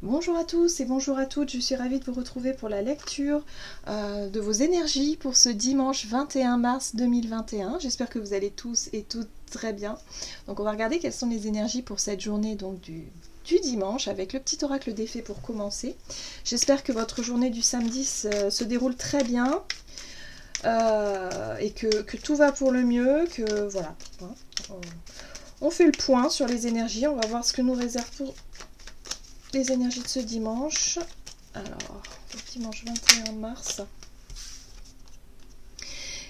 Bonjour à tous et bonjour à toutes, je suis ravie de vous retrouver pour la lecture de vos énergies pour ce dimanche 21 mars 2021. J'espère que vous allez tous et toutes très bien. Donc on va regarder quelles sont les énergies pour cette journée donc du dimanche avec le petit oracle des fées pour commencer. J'espère que votre journée du samedi se déroule très bien et que tout va pour le mieux, que voilà. On fait le point sur les énergies, on va voir ce que nous réserve pour les énergies de ce dimanche. Alors, le dimanche 21 mars.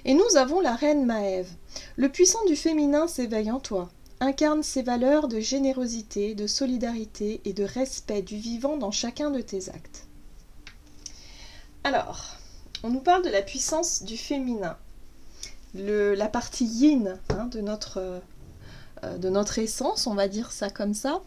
Et nous avons la reine Maève. Le puissant du féminin s'éveille en toi. Incarne ses valeurs de générosité, de solidarité et de respect du vivant dans chacun de tes actes. Alors, on nous parle de la puissance du féminin. La partie yin de notre essence, on va dire ça comme ça.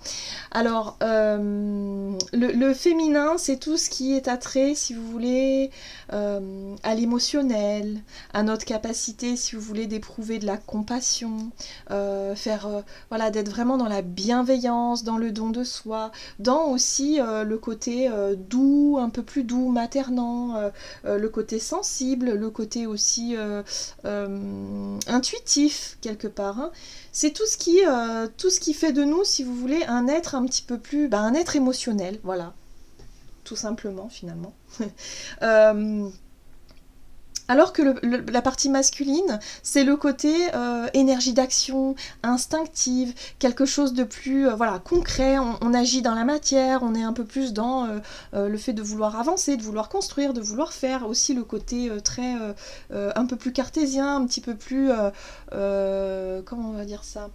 Alors, le féminin, c'est tout ce qui est attrait, si vous voulez, à l'émotionnel, à notre capacité, si vous voulez, d'éprouver de la compassion, voilà, d'être vraiment dans la bienveillance, dans le don de soi, dans aussi le côté doux, un peu plus doux, maternant, le côté sensible, le côté aussi intuitif, quelque part, hein. C'est tout ce qui fait de nous, si vous voulez, un être un petit peu plus... un être émotionnel, voilà. Tout simplement, finalement. euh, alors que la partie masculine, c'est le côté énergie d'action, instinctive, quelque chose de plus voilà, concret, on agit dans la matière, on est un peu plus dans le fait de vouloir avancer, de vouloir construire, de vouloir faire, aussi le côté très un peu plus cartésien, un petit peu plus comment on va dire ça,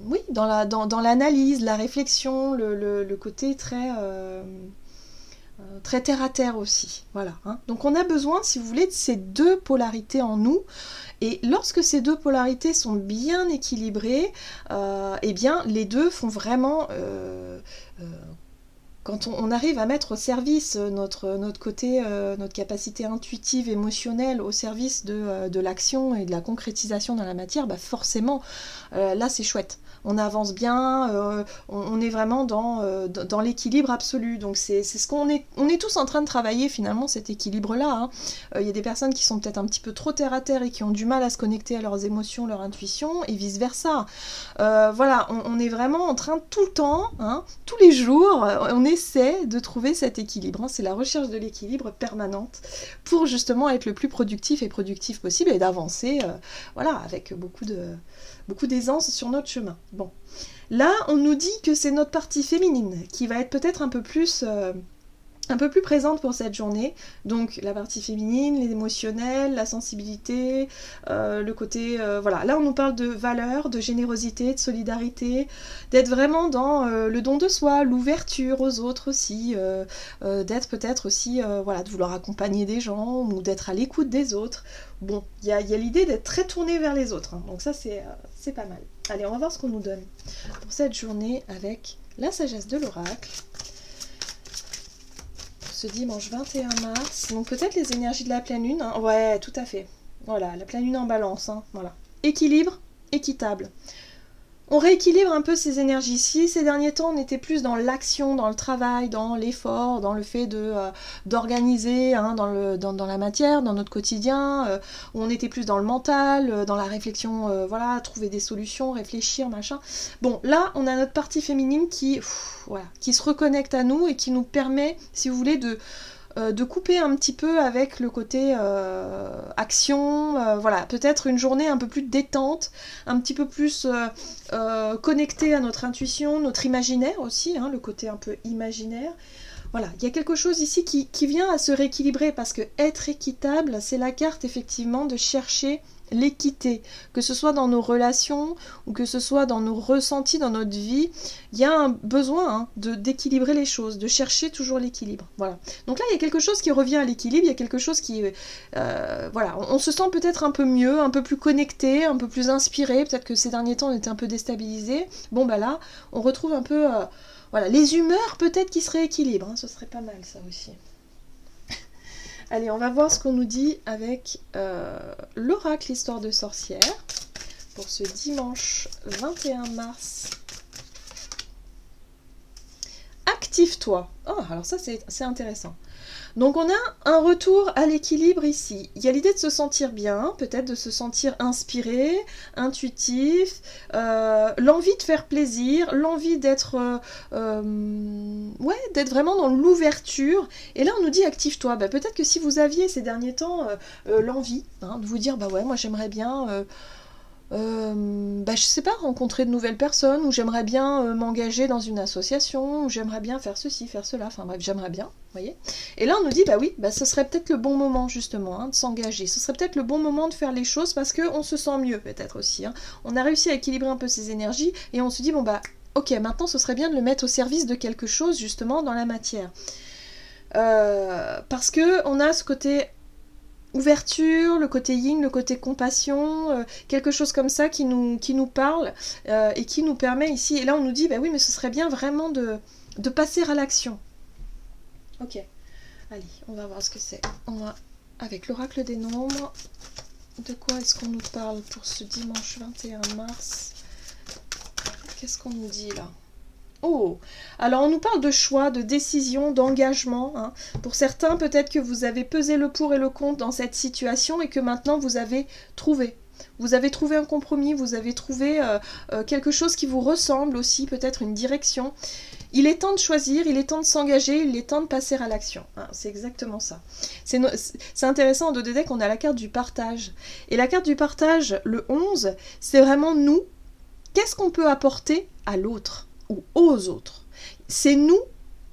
oui, dans l'analyse, la réflexion, le côté très terre à terre aussi. Voilà, hein. Donc on a besoin, si vous voulez, de ces deux polarités en nous. Et lorsque ces deux polarités sont bien équilibrées, eh bien les deux font vraiment... quand on arrive à mettre au service notre côté, notre capacité intuitive, émotionnelle, au service de l'action et de la concrétisation dans la matière, bah forcément, là c'est chouette. On avance bien, on est vraiment dans l'équilibre absolu. Donc c'est ce qu'on est. On est tous en train de travailler finalement cet équilibre-là, hein. Y a des personnes qui sont peut-être un petit peu trop terre à terre et qui ont du mal à se connecter à leurs émotions, leur intuition, et vice-versa. Voilà, on est vraiment en train tout le temps, hein, tous les jours, on essaie de trouver cet équilibre, hein. C'est la recherche de l'équilibre permanente pour justement être le plus productif et productif possible et d'avancer voilà, avec beaucoup d'aisance sur notre chemin. Bon, là on nous dit que c'est notre partie féminine qui va être peut-être un peu plus présente pour cette journée. Donc la partie féminine, l'émotionnel, la sensibilité, le côté... voilà, là on nous parle de valeur, de générosité, de solidarité, d'être vraiment dans le don de soi, l'ouverture aux autres aussi, d'être peut-être aussi, voilà, de vouloir accompagner des gens ou d'être à l'écoute des autres. Bon, il y a l'idée d'être très tourné vers les autres, hein. Donc ça c'est pas mal. Allez, on va voir ce qu'on nous donne pour cette journée avec la sagesse de l'oracle. Ce dimanche 21 mars. Donc peut-être les énergies de la pleine lune, hein. Ouais, tout à fait. Voilà, la pleine lune en balance, hein. Voilà. Équilibre, équitable. On rééquilibre un peu ces énergies-ci. Ces derniers temps, on était plus dans l'action, dans le travail, dans l'effort, dans le fait d'organiser, hein, dans la matière, dans notre quotidien. On était plus dans le mental, dans la réflexion, voilà, trouver des solutions, réfléchir, machin. Bon, là, on a notre partie féminine voilà, qui se reconnecte à nous et qui nous permet, si vous voulez, de couper un petit peu avec le côté action, voilà, peut-être une journée un peu plus détente, un petit peu plus connectée à notre intuition, notre imaginaire aussi, hein, le côté un peu imaginaire. Voilà, il y a quelque chose ici qui vient à se rééquilibrer parce que être équitable, c'est la carte effectivement de chercher l'équité, que ce soit dans nos relations ou que ce soit dans nos ressentis, dans notre vie, il y a un besoin, hein, d'équilibrer les choses, de chercher toujours l'équilibre. Voilà. Donc là, il y a quelque chose qui revient à l'équilibre, il y a quelque chose qui... voilà, on se sent peut-être un peu mieux, un peu plus connecté, un peu plus inspiré, peut-être que ces derniers temps on était un peu déstabilisé. Bon bah là, on retrouve un peu... voilà, les humeurs peut-être qui se rééquilibrent, hein, ce serait pas mal ça aussi. Allez, on va voir ce qu'on nous dit avec l'oracle Histoire de sorcière pour ce dimanche 21 mars. active-toi. Oh, alors ça, c'est intéressant. Donc on a un retour à l'équilibre ici. Il y a l'idée de se sentir bien, peut-être de se sentir inspiré, intuitif, l'envie de faire plaisir, l'envie d'être d'être vraiment dans l'ouverture. Et là on nous dit active-toi. Bah, peut-être que si vous aviez ces derniers temps l'envie de vous dire bah ouais moi j'aimerais bien je sais pas, rencontrer de nouvelles personnes, ou j'aimerais bien m'engager dans une association, ou j'aimerais bien faire ceci, faire cela, enfin bref, j'aimerais bien, vous voyez. Et là on nous dit, bah oui, ce serait peut-être le bon moment justement de s'engager, ce serait peut-être le bon moment de faire les choses parce qu'on se sent mieux peut-être aussi. On a réussi à équilibrer un peu ses énergies et on se dit, bon bah ok, maintenant ce serait bien de le mettre au service de quelque chose justement dans la matière. Parce que on a ce côté ouverture, le côté yin, le côté compassion, quelque chose comme ça qui nous parle et qui nous permet ici, et là on nous dit, bah oui mais ce serait bien vraiment de passer à l'action. Ok, allez, on va voir ce que c'est. On va, avec l'oracle des nombres, de quoi est-ce qu'on nous parle pour ce dimanche 21 mars? Qu'est-ce qu'on nous dit là? Oh, alors on nous parle de choix, de décision, d'engagement. Pour certains, peut-être que vous avez pesé le pour et le contre dans cette situation et que maintenant vous avez trouvé. Vous avez trouvé un compromis, vous avez trouvé quelque chose qui vous ressemble aussi, peut-être une direction. Il est temps de choisir, il est temps de s'engager, il est temps de passer à l'action. C'est exactement ça. C'est intéressant, en 2D deck, on a la carte du partage. Et la carte du partage, le 11, c'est vraiment nous. Qu'est-ce qu'on peut apporter à l'autre ou aux autres? C'est nous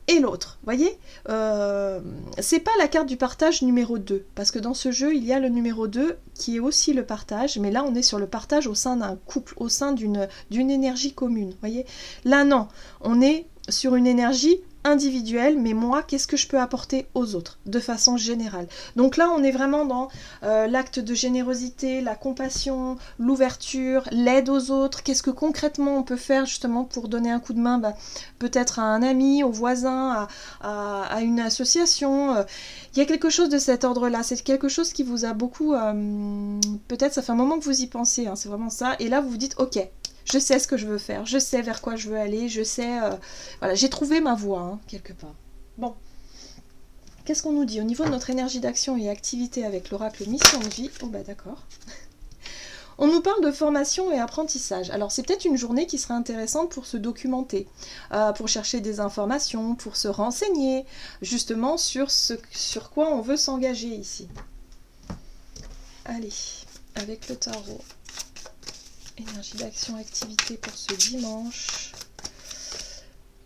et l'autre, voyez. C'est pas la carte du partage numéro 2, parce que dans ce jeu, il y a le numéro 2 qui est aussi le partage, mais là, on est sur le partage au sein d'un couple, au sein d'une énergie commune, voyez. Là, non, on est sur une énergie individuelle, mais moi, qu'est-ce que je peux apporter aux autres, de façon générale. Donc là, on est vraiment dans l'acte de générosité, la compassion, l'ouverture, l'aide aux autres. Qu'est-ce que concrètement on peut faire justement pour donner un coup de main, peut-être à un ami, au voisin, à une association. Il y a quelque chose de cet ordre-là. C'est quelque chose qui vous a beaucoup... peut-être ça fait un moment que vous y pensez, c'est vraiment ça. Et là, vous vous dites, ok, je sais ce que je veux faire, je sais vers quoi je veux aller, je sais... voilà, j'ai trouvé ma voie, quelque part. Bon. Qu'est-ce qu'on nous dit au niveau de notre énergie d'action et activité avec l'oracle mission de vie? Oh bah d'accord. On nous parle de formation et apprentissage. Alors c'est peut-être une journée qui serait intéressante pour se documenter, pour chercher des informations, pour se renseigner, justement sur quoi on veut s'engager ici. Allez, avec le tarot. Énergie d'action, activité pour ce dimanche.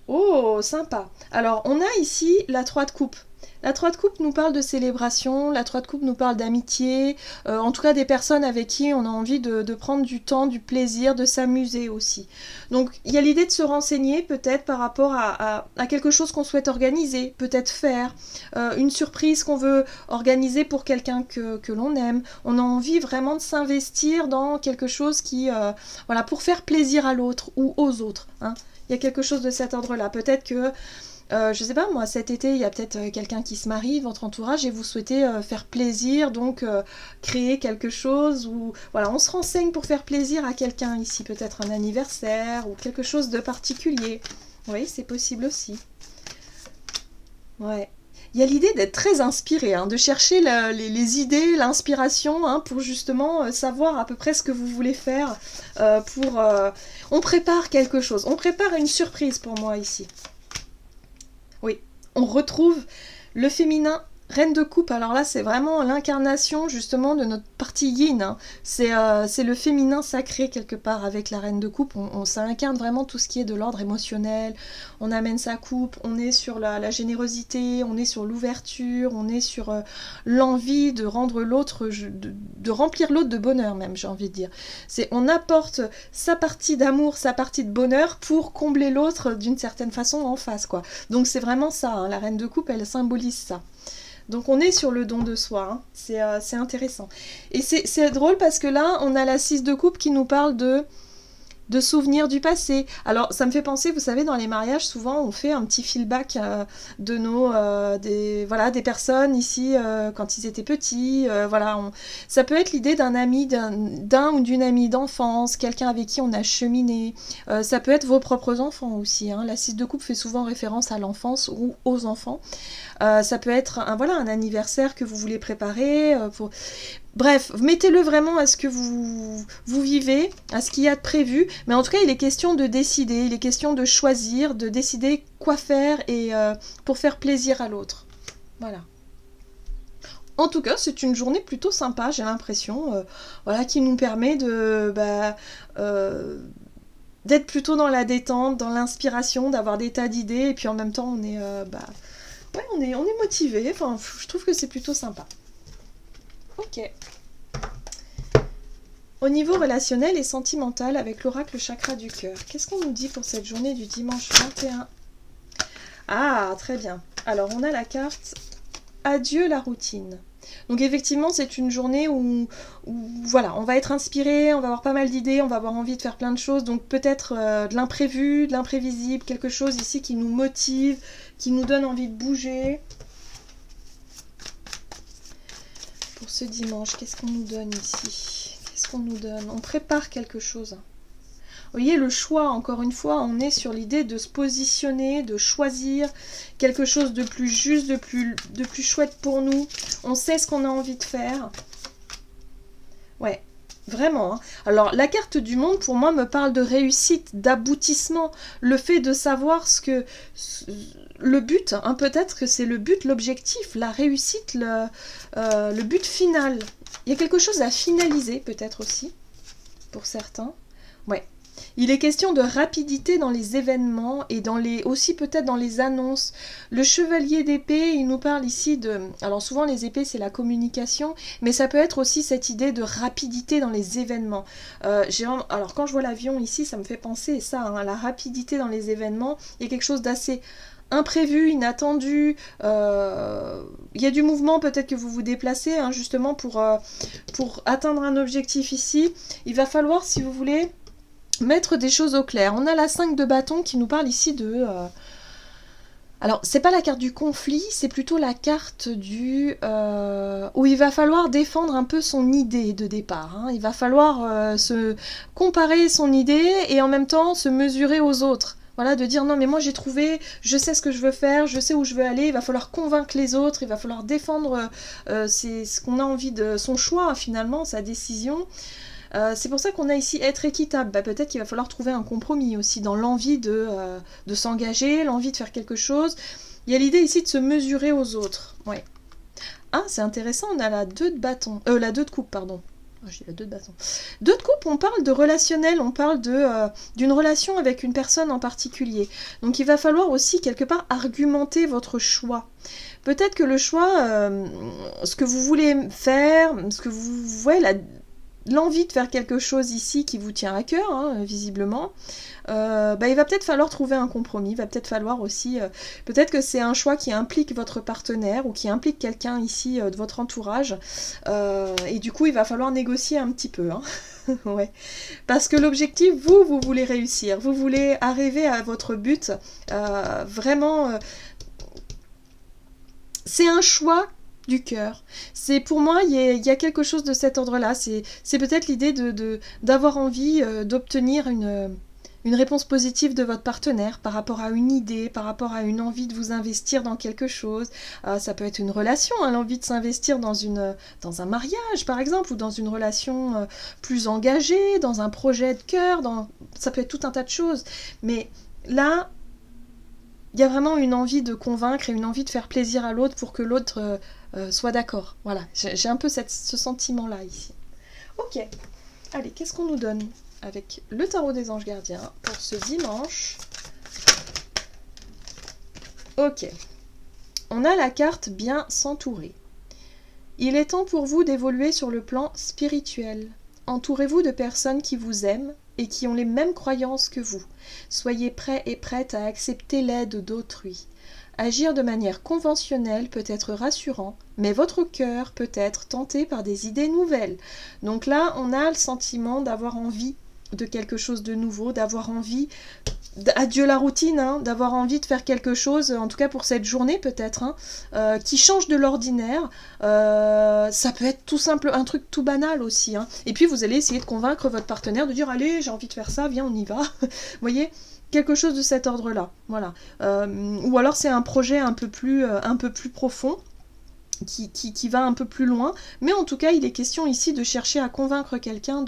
Oh, sympa. Alors, on a ici la 3 de coupe. La 3 de coupe nous parle de célébration, la 3 de coupe nous parle d'amitié, en tout cas des personnes avec qui on a envie de prendre du temps, du plaisir, de s'amuser aussi. Donc il y a l'idée de se renseigner peut-être par rapport à quelque chose qu'on souhaite organiser, peut-être faire, une surprise qu'on veut organiser pour quelqu'un que l'on aime. On a envie vraiment de s'investir dans quelque chose qui, voilà, pour faire plaisir à l'autre ou aux autres. Il y a quelque chose de cet ordre-là. Peut-être que je sais pas moi, cet été il y a peut-être quelqu'un qui se marie, votre entourage, et vous souhaitez faire plaisir, donc créer quelque chose, ou voilà, on se renseigne pour faire plaisir à quelqu'un ici, peut-être un anniversaire ou quelque chose de particulier. Oui, c'est possible aussi. Ouais. Il y a l'idée d'être très inspiré, de chercher les idées, l'inspiration, pour justement savoir à peu près ce que vous voulez faire. On prépare quelque chose, on prépare une surprise pour moi ici. Oui, on retrouve le féminin, reine de coupe. Alors là, c'est vraiment l'incarnation justement de notre partie yin. C'est le féminin sacré quelque part avec la reine de coupe. Ça incarne vraiment tout ce qui est de l'ordre émotionnel. On amène sa coupe, on est sur la générosité, on est sur l'ouverture, on est sur l'envie de rendre l'autre, de remplir l'autre de bonheur même, j'ai envie de dire. On apporte sa partie d'amour, sa partie de bonheur pour combler l'autre d'une certaine façon en face, quoi. Donc c'est vraiment ça, la reine de coupe, elle symbolise ça. Donc on est sur le don de soi, c'est intéressant. Et c'est drôle parce que là, on a la 6 de coupe qui nous parle de de souvenirs du passé. Alors, ça me fait penser, vous savez, dans les mariages, souvent, on fait un petit feedback de des personnes ici quand ils étaient petits. Ça peut être l'idée d'un ami, d'un ou d'une amie d'enfance, quelqu'un avec qui on a cheminé. Ça peut être vos propres enfants aussi. Hein. La 6 de coupe fait souvent référence à l'enfance ou aux enfants. Ça peut être un anniversaire que vous voulez préparer. Bref, mettez-le vraiment à ce que vous vivez, à ce qu'il y a de prévu. Mais en tout cas, il est question de décider, il est question de choisir, de décider quoi faire et pour faire plaisir à l'autre. Voilà. En tout cas, c'est une journée plutôt sympa, j'ai l'impression, qui nous permet d'être plutôt dans la détente, dans l'inspiration, d'avoir des tas d'idées, et puis en même temps, on est motivé. Enfin, je trouve que c'est plutôt sympa. Ok. Au niveau relationnel et sentimental, avec l'oracle chakra du cœur, qu'est-ce qu'on nous dit pour cette journée du dimanche 21 ? Ah, très bien. Alors, on a la carte Adieu la routine. Donc effectivement, c'est une journée où on va être inspiré, on va avoir pas mal d'idées, on va avoir envie de faire plein de choses. Donc peut-être de l'imprévu, de l'imprévisible, quelque chose ici qui nous motive, qui nous donne envie de bouger. Pour ce dimanche, qu'est-ce qu'on nous donne ici ? Qu'est-ce qu'on nous donne ? On prépare quelque chose. Vous voyez, le choix, encore une fois, on est sur l'idée de se positionner, de choisir quelque chose de plus juste, de plus chouette pour nous. On sait ce qu'on a envie de faire. Ouais, vraiment. Hein. Alors, la carte du monde, pour moi, me parle de réussite, d'aboutissement. Le fait de savoir le but, hein, peut-être que c'est le but, l'objectif, la réussite, le but final. Il y a quelque chose à finaliser, peut-être aussi, pour certains. Ouais. Il est question de rapidité dans les événements et aussi peut-être dans les annonces. Le chevalier d'épée, il nous parle ici de... Alors souvent les épées c'est la communication, mais ça peut être aussi cette idée de rapidité dans les événements. Alors quand je vois l'avion ici, ça me fait penser ça, hein, la rapidité dans les événements. Il y a quelque chose d'assez imprévu, inattendu. Il y a du mouvement, peut-être que vous vous déplacez, hein, justement pour atteindre un objectif ici. Il va falloir, si vous voulez... mettre des choses au clair. On a la 5 de bâton qui nous parle ici de... Alors, c'est pas la carte du conflit, c'est plutôt la carte où il va falloir défendre un peu son idée de départ. Hein. Il va falloir se comparer son idée et en même temps se mesurer aux autres. Voilà, de dire non mais moi j'ai trouvé, je sais ce que je veux faire, je sais où je veux aller, il va falloir convaincre les autres, il va falloir défendre ce qu'on a envie de... son choix finalement, sa décision. C'est pour ça qu'on a ici être équitable. Peut-être qu'il va falloir trouver un compromis aussi dans l'envie de s'engager, l'envie de faire quelque chose. Il y a l'idée ici de se mesurer aux autres. Ouais. Ah, c'est intéressant, on a la 2 de bâton. La 2 de coupe, pardon. Oh, j'ai la 2 de bâton. 2 de coupe, on parle de relationnel, on parle d'une relation avec une personne en particulier. Donc il va falloir aussi quelque part argumenter votre choix. Peut-être que le choix, ce que vous voulez faire, ce que vous voyez, l'envie de faire quelque chose ici qui vous tient à cœur, hein, visiblement, il va peut-être falloir trouver un compromis, il va peut-être falloir aussi... peut-être que c'est un choix qui implique votre partenaire ou qui implique quelqu'un ici de votre entourage, et du coup il va falloir négocier un petit peu. Hein. Ouais. Parce que l'objectif, vous voulez réussir, vous voulez arriver à votre but, vraiment... c'est un choix du cœur. C'est pour moi, il y a quelque chose de cet ordre-là. C'est peut-être l'idée d'avoir envie d'obtenir une réponse positive de votre partenaire par rapport à une idée, par rapport à une envie de vous investir dans quelque chose. Ça peut être une relation, hein, l'envie de s'investir dans un mariage, par exemple, ou dans une relation plus engagée, dans un projet de cœur. Ça peut être tout un tas de choses. Mais là... il y a vraiment une envie de convaincre et une envie de faire plaisir à l'autre pour que l'autre soit d'accord. Voilà, j'ai un peu ce sentiment-là ici. Ok, allez, qu'est-ce qu'on nous donne avec le tarot des anges gardiens pour ce dimanche? Ok, on a la carte bien s'entourer. Il est temps pour vous d'évoluer sur le plan spirituel. Entourez-vous de personnes qui vous aiment et qui ont les mêmes croyances que vous. Soyez prêts et prêtes à accepter l'aide d'autrui. Agir de manière conventionnelle peut être rassurant, mais votre cœur peut être tenté par des idées nouvelles. Donc là, on a le sentiment d'avoir envie de quelque chose de nouveau, d'avoir envie, adieu la routine, hein, d'avoir envie de faire quelque chose, en tout cas pour cette journée peut-être, hein, qui change de l'ordinaire. Ça peut être tout simple, un truc tout banal aussi, hein. Et puis vous allez essayer de convaincre votre partenaire de dire allez, j'ai envie de faire ça, viens, on y va. Vous voyez, quelque chose de cet ordre-là. Voilà. Ou alors c'est un projet un peu plus profond. Qui va un peu plus loin, mais en tout cas il est question ici de chercher à convaincre quelqu'un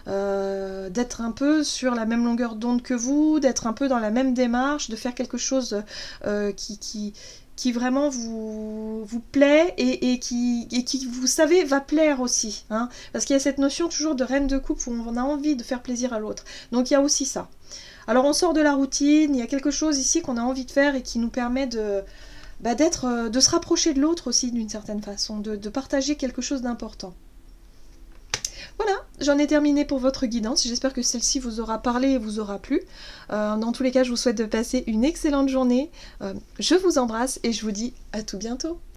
d'être un peu sur la même longueur d'onde que vous, d'être un peu dans la même démarche, de faire quelque chose qui vraiment vous plaît et qui, vous savez, va plaire aussi, hein, parce qu'il y a cette notion toujours de reine de coupe où on a envie de faire plaisir à l'autre, donc il y a aussi ça. Alors on sort de la routine, il y a quelque chose ici qu'on a envie de faire et qui nous permet de se rapprocher de l'autre aussi d'une certaine façon, de partager quelque chose d'important. Voilà, j'en ai terminé pour votre guidance, j'espère que celle-ci vous aura parlé et vous aura plu. Dans tous les cas, je vous souhaite de passer une excellente journée, je vous embrasse et je vous dis à tout bientôt.